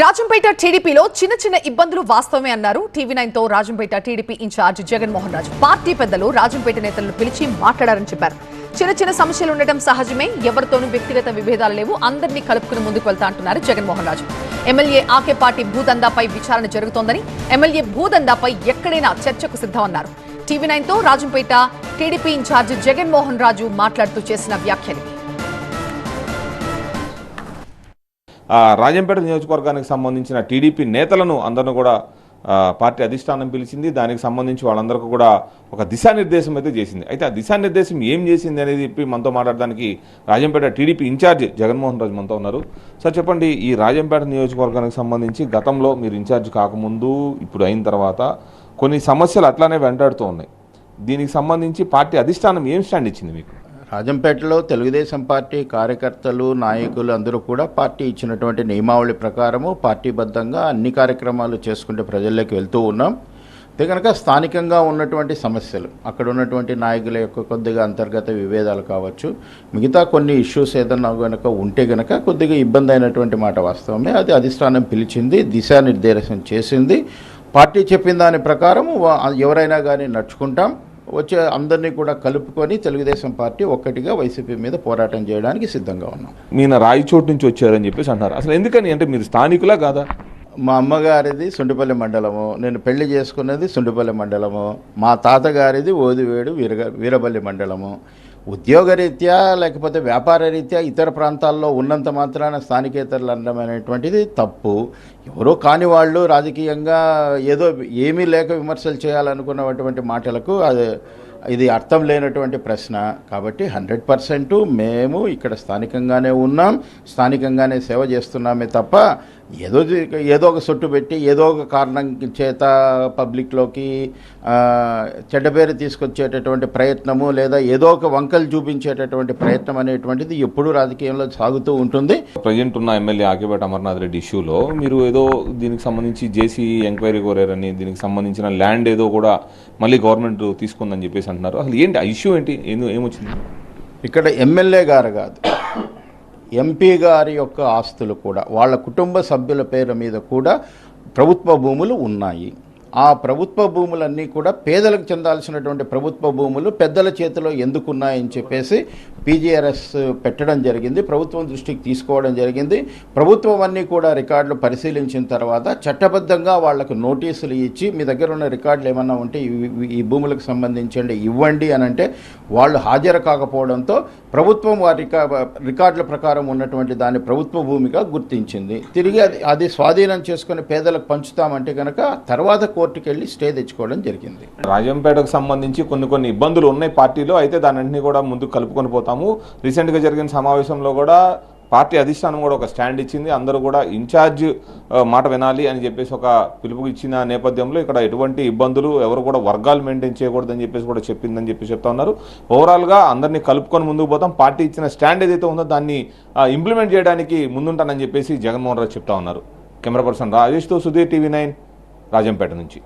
రాజంపేట టీడీపీలో చిన్న చిన్న ఇబ్బందులు వాస్తవమే అన్నారు టీవీ9 తో రాజంపేట టీడీపీ ఇన్ఛార్జ్ జగన్మోహన్ రాజు. పార్టీ పెద్దలు రాజంపేట నేతలను పిలిచి మాట్లాడారని చెప్పారు. చిన్న చిన్న సమస్యలు ఉండటం సహజమే, ఎవరితోనూ వ్యక్తిగత విభేదాలు లేవు, అందరినీ కలుపుకుని ముందుకు వెళ్తా అంటున్నారు జగన్మోహన్ రాజు. ఎమ్మెల్యే ఆకేపాటి భూదందాపై విచారణ జరుగుతోందని, ఎమ్మెల్యే భూదందాపై ఎక్కడైనా చర్చకు సిద్ధమన్నారు. టీవీ9 తో రాజంపేట టీడీపీ ఇన్ఛార్జ్ జగన్మోహన్ రాజు మాట్లాడుతూ చేసిన వ్యాఖ్యలు. రాజంపేట నియోజకవర్గానికి సంబంధించిన టీడీపీ నేతలను అందరిని కూడా పార్టీ అధిష్టానం పిలిచింది. దానికి సంబంధించి వాళ్ళందరికీ కూడా ఒక దిశానిర్దేశం అయితే చేసింది. అయితే ఆ దిశానిర్దేశం ఏం చేసింది అనేది చెప్పి మనతో మాట్లాడడానికి రాజంపేట టీడీపీ ఇన్ఛార్జ్ జగన్మోహన్ రాజు మనతో ఉన్నారు. సార్ చెప్పండి, ఈ రాజంపేట నియోజకవర్గానికి సంబంధించి గతంలో మీరు ఇన్ఛార్జ్ కాకముందు ఇప్పుడు అయిన తర్వాత కొన్ని సమస్యలు అట్లానే వెంటాడుతూ ఉన్నాయి. దీనికి సంబంధించి పార్టీ అధిష్టానం ఏం స్టాండ్ ఇచ్చింది మీకు? రాజంపేటలో తెలుగుదేశం పార్టీ కార్యకర్తలు, నాయకులు అందరూ కూడా పార్టీ ఇచ్చినటువంటి నియమావళి ప్రకారము పార్టీబద్ధంగా అన్ని కార్యక్రమాలు చేసుకుంటే ప్రజల్లోకి వెళ్తూ ఉన్నాం. అయితే కనుక స్థానికంగా ఉన్నటువంటి సమస్యలు, అక్కడ ఉన్నటువంటి నాయకుల యొక్క కొద్దిగా అంతర్గత విభేదాలు కావచ్చు, మిగతా కొన్ని ఇష్యూస్ ఏదన్నా కనుక ఉంటే కనుక కొద్దిగా ఇబ్బంది అయినటువంటి మాట వాస్తవమే. అది అధిష్టానం పిలిచింది, దిశానిర్దేశం చేసింది. పార్టీ చెప్పిన దాని ప్రకారము ఎవరైనా కానీ నడుచుకుంటాం. వచ్చే అందరినీ కూడా కలుపుకొని తెలుగుదేశం పార్టీ ఒక్కటిగా వైసీపీ మీద పోరాటం చేయడానికి సిద్ధంగా ఉన్నాం. మీన రాయచోటు నుంచి వచ్చారని చెప్పేసి అంటారు. అసలు ఎందుకని, అంటే మీరు స్థానికులా కాదా? మా అమ్మగారిది సుండిపల్లి మండలము, నేను పెళ్లి చేసుకున్నది సుండిపల్లి మండలము, మా తాతగారిది ఓదివేడు వీరబల్లి మండలము. ఉద్యోగరీత్యా లేకపోతే వ్యాపార రీత్యా ఇతర ప్రాంతాల్లో ఉన్నంత మాత్రాన స్థానికేతరులు అనడం అనేటువంటిది తప్పు. ఎవరో కాని వాళ్ళు రాజకీయంగా ఏదో ఏమీ లేక విమర్శలు చేయాలనుకున్నటువంటి మాటలకు ఇది అర్థం లేనటువంటి ప్రశ్న. కాబట్టి 100% మేము ఇక్కడ స్థానికంగానే ఉన్నాం, స్థానికంగానే సేవ చేస్తున్నామే తప్ప ఏదో ఒక సొట్టు పెట్టి ఏదో ఒక కారణం చేత పబ్లిక్లోకి చెడ్డ పేరు తీసుకొచ్చేటటువంటి ప్రయత్నము లేదా ఏదో ఒక వంకలు చూపించేటటువంటి ప్రయత్నం అనేటువంటిది ఎప్పుడూ రాజకీయంలో సాగుతూ ఉంటుంది. ప్రజెంట్ ఉన్న ఎమ్మెల్యే ఆకేపాటి అమర్నాథ్ రెడ్డి ఇష్యూలో మీరు ఏదో దీనికి సంబంధించి జేసీ ఎంక్వైరీ కోరారని, దీనికి సంబంధించిన ల్యాండ్ ఏదో కూడా మళ్ళీ గవర్నమెంట్ తీసుకుందని చెప్పేసి అంటున్నారు. అసలు ఏంటి ఆ ఇష్యూ ఏంటి, ఏమొచ్చింది? ఇక్కడ ఎమ్మెల్యే గారు కాదు, ఎంపీ గారి యొక్క ఆస్తులు కూడా వాళ్ళ కుటుంబ సభ్యుల పేరు మీద కూడా ప్రభుత్వ భూములు ఉన్నాయి. ఆ ప్రభుత్వ భూములన్నీ కూడా పేదలకు చెందాల్సినటువంటి ప్రభుత్వ భూములు పెద్దల చేతిలో ఎందుకున్నాయని చెప్పేసి పీజీఆర్ఎస్ పెట్టడం జరిగింది, ప్రభుత్వం దృష్టికి తీసుకోవడం జరిగింది. ప్రభుత్వం అన్నీ కూడా రికార్డులు పరిశీలించిన తర్వాత చట్టబద్ధంగా వాళ్లకు నోటీసులు ఇచ్చి మీ దగ్గర ఉన్న రికార్డులు ఏమన్నా ఉంటే ఈ భూములకు సంబంధించండి ఇవ్వండి అని అంటే వాళ్ళు హాజరు కాకపోవడంతో ప్రభుత్వం వారి రికార్డుల ప్రకారం ఉన్నటువంటి దాన్ని ప్రభుత్వ భూమిగా గుర్తించింది. తిరిగి అది స్వాధీనం చేసుకుని పేదలకు పంచుతామంటే కనుక తర్వాత కోర్టుకి వెళ్ళి స్టే తెచ్చుకోవడం జరిగింది. రాజంపేటకు సంబంధించి కొన్ని ఇబ్బందులు ఉన్నాయి పార్టీలో. అయితే దానిని కూడా ముందుకు కలుపుకొని పోతాము. రీసెంట్గా జరిగిన సమావేశంలో కూడా పార్టీ అధిష్టానం కూడా ఒక స్టాండ్ ఇచ్చింది. అందరూ కూడా ఇన్ఛార్జ్ మాట వినాలి అని చెప్పేసి ఒక పిలుపు ఇచ్చిన నేపథ్యంలో ఇక్కడ ఎటువంటి ఇబ్బందులు ఎవరు కూడా వర్గాలు మెయింటైన్ చేయకూడదని చెప్పేసి కూడా చెప్పిందని చెప్పి చెప్తా ఉన్నారు. ఓవరాల్గా అందరినీ కలుపుకొని ముందుకు పోతాం, పార్టీ ఇచ్చిన స్టాండ్ ఏదైతే ఉందో దాన్ని ఇంప్లిమెంట్ చేయడానికి ముందుంటానని చెప్పేసి జగన్మోహన్ రాజు చెప్తా ఉన్నారు. కెమెరా పర్సన్ రాజేష్తో సుధీర్, టీవీ9 రాజంపేట నుంచి.